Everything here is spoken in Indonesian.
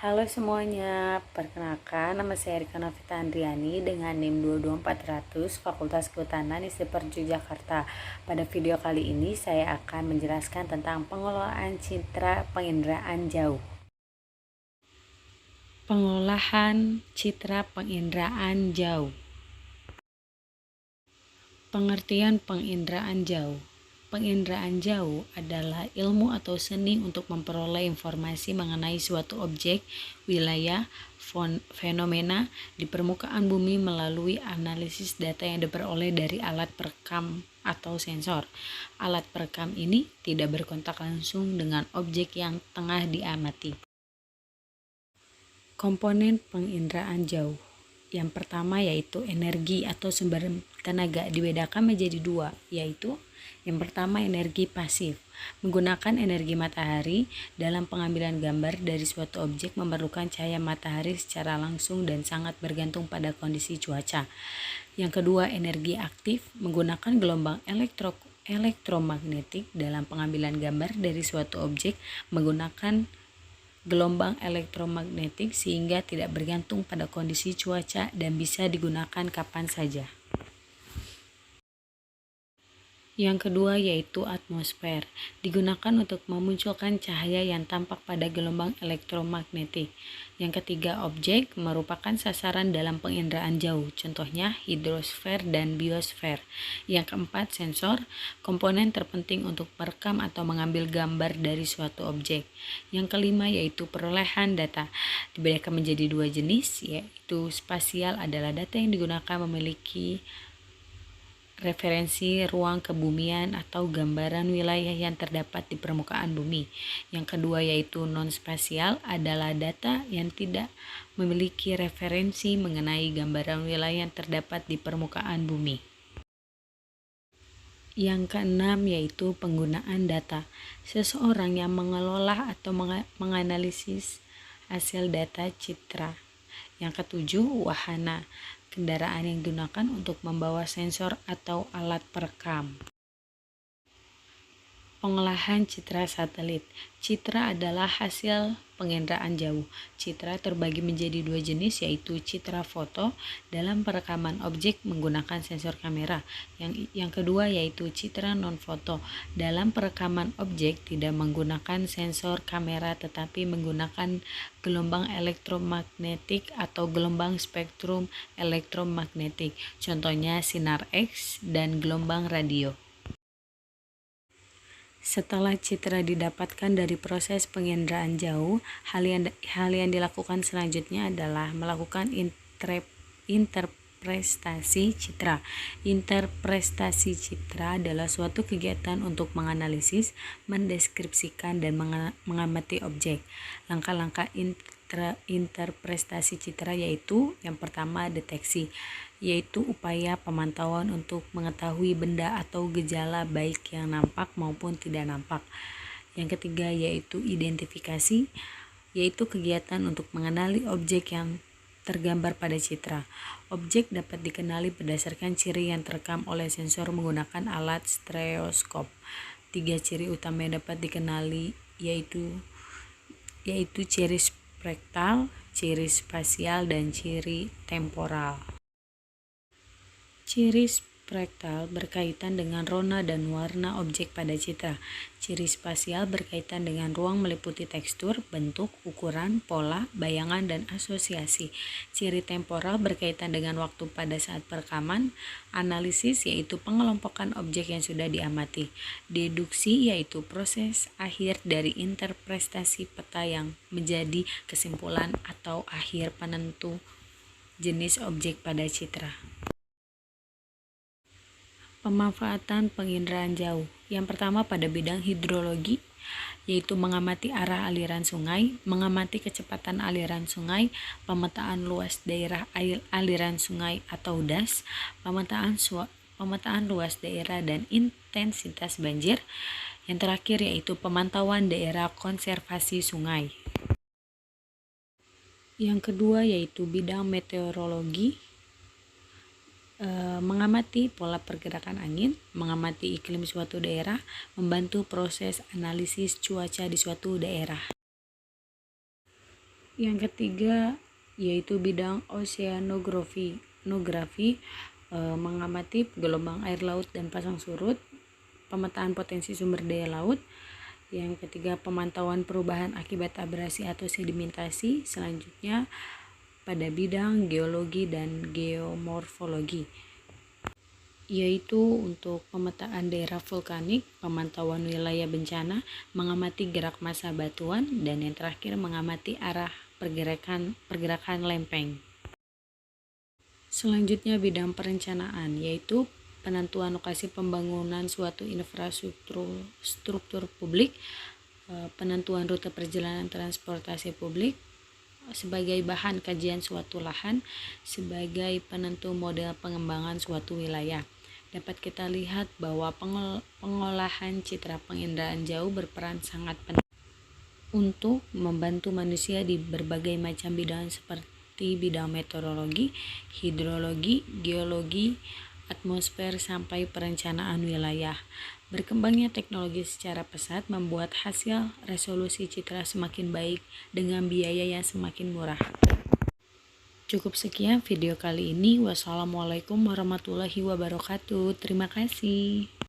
Halo semuanya, perkenalkan nama saya Rika Novita Andriani dengan NIM 22400 Fakultas Kehutanan Institut Jakarta. Pada video kali ini saya akan menjelaskan tentang pengelolaan citra penginderaan jauh. Pengolahan citra penginderaan jauh. Pengertian penginderaan jauh. Penginderaan jauh adalah ilmu atau seni untuk memperoleh informasi mengenai suatu objek, wilayah, fenomena di permukaan bumi melalui analisis data yang diperoleh dari alat perekam atau sensor. Alat perekam ini tidak berkontak langsung dengan objek yang tengah diamati. Komponen penginderaan jauh. Yang pertama yaitu energi atau sumber tenaga dibedakan menjadi dua, yaitu yang pertama energi pasif. Menggunakan energi matahari dalam pengambilan gambar dari suatu objek memerlukan cahaya matahari secara langsung dan sangat bergantung pada kondisi cuaca. Yang kedua energi aktif, menggunakan gelombang elektromagnetik dalam pengambilan gambar dari suatu objek menggunakan gelombang elektromagnetik sehingga tidak bergantung pada kondisi cuaca dan bisa digunakan kapan saja. Yang kedua yaitu atmosfer, digunakan untuk memunculkan cahaya yang tampak pada gelombang elektromagnetik. Yang ketiga objek, merupakan sasaran dalam penginderaan jauh, contohnya hidrosfer dan biosfer. Yang keempat sensor, komponen terpenting untuk merekam atau mengambil gambar dari suatu objek. Yang kelima yaitu perolehan data, dibedakan menjadi dua jenis, yaitu spasial adalah data yang digunakan memiliki referensi ruang kebumian atau gambaran wilayah yang terdapat di permukaan bumi. Yang kedua yaitu non-spasial adalah data yang tidak memiliki referensi mengenai gambaran wilayah yang terdapat di permukaan bumi. Yang keenam yaitu penggunaan data. Seseorang yang mengelola atau menganalisis hasil data citra. Yang ketujuh, wahana, kendaraan yang digunakan untuk membawa sensor atau alat perekam. Pengolahan citra satelit. Citra adalah hasil penginderaan jauh. Citra terbagi menjadi dua jenis yaitu citra foto dalam perekaman objek menggunakan sensor kamera. Yang kedua yaitu citra non-foto dalam perekaman objek tidak menggunakan sensor kamera tetapi menggunakan gelombang elektromagnetik atau gelombang spektrum elektromagnetik. Contohnya sinar X dan gelombang radio. Setelah citra didapatkan dari proses penginderaan jauh, hal yang dilakukan selanjutnya adalah melakukan interpretasi citra. Interpretasi citra adalah suatu kegiatan untuk menganalisis, mendeskripsikan, dan mengamati objek. Langkah-langkah interpretasi citra yaitu yang pertama deteksi, yaitu upaya pemantauan untuk mengetahui benda atau gejala baik yang nampak maupun tidak nampak. Yang ketiga yaitu identifikasi, yaitu kegiatan untuk mengenali objek yang tergambar pada citra. Objek dapat dikenali berdasarkan ciri yang terekam oleh sensor menggunakan alat stereoskop. 3 ciri utama yang dapat dikenali yaitu ciri spektal, ciri spasial, dan ciri temporal. Ciri spektal berkaitan dengan rona dan warna objek pada citra. Ciri spasial berkaitan dengan ruang meliputi tekstur, bentuk, ukuran, pola, bayangan, dan asosiasi. Ciri temporal berkaitan dengan waktu pada saat perekaman. Analisis yaitu pengelompokan objek yang sudah diamati. Deduksi yaitu proses akhir dari interpretasi peta yang menjadi kesimpulan atau akhir penentu jenis objek pada citra. Pemanfaatan penginderaan jauh. Yang pertama pada bidang hidrologi, yaitu mengamati arah aliran sungai, mengamati kecepatan aliran sungai, pemetaan luas daerah aliran sungai atau DAS, pemetaan luas daerah dan intensitas banjir. Yang terakhir yaitu pemantauan daerah konservasi sungai. Yang kedua yaitu bidang meteorologi, mengamati pola pergerakan angin, mengamati iklim suatu daerah, membantu proses analisis cuaca di suatu daerah. Yang ketiga yaitu bidang oceanografi, mengamati gelombang air laut dan pasang surut, pemetaan potensi sumber daya laut. Yang ketiga pemantauan perubahan akibat abrasi atau sedimentasi. Selanjutnya pada bidang geologi dan geomorfologi, yaitu untuk pemetaan daerah vulkanik, pemantauan wilayah bencana, mengamati gerak massa batuan, dan yang terakhir mengamati arah pergerakan lempeng. Selanjutnya bidang perencanaan, yaitu penentuan lokasi pembangunan suatu infrastruktur publik, penentuan rute perjalanan transportasi publik, sebagai bahan kajian suatu lahan, sebagai penentu model pengembangan suatu wilayah. Dapat kita lihat bahwa pengolahan citra penginderaan jauh berperan sangat penting untuk membantu manusia di berbagai macam bidang seperti bidang meteorologi, hidrologi, geologi, atmosfer, sampai perencanaan wilayah. Berkembangnya teknologi secara pesat membuat hasil resolusi citra semakin baik dengan biaya yang semakin murah. Cukup sekian video kali ini. Wassalamualaikum warahmatullahi wabarakatuh. Terima kasih.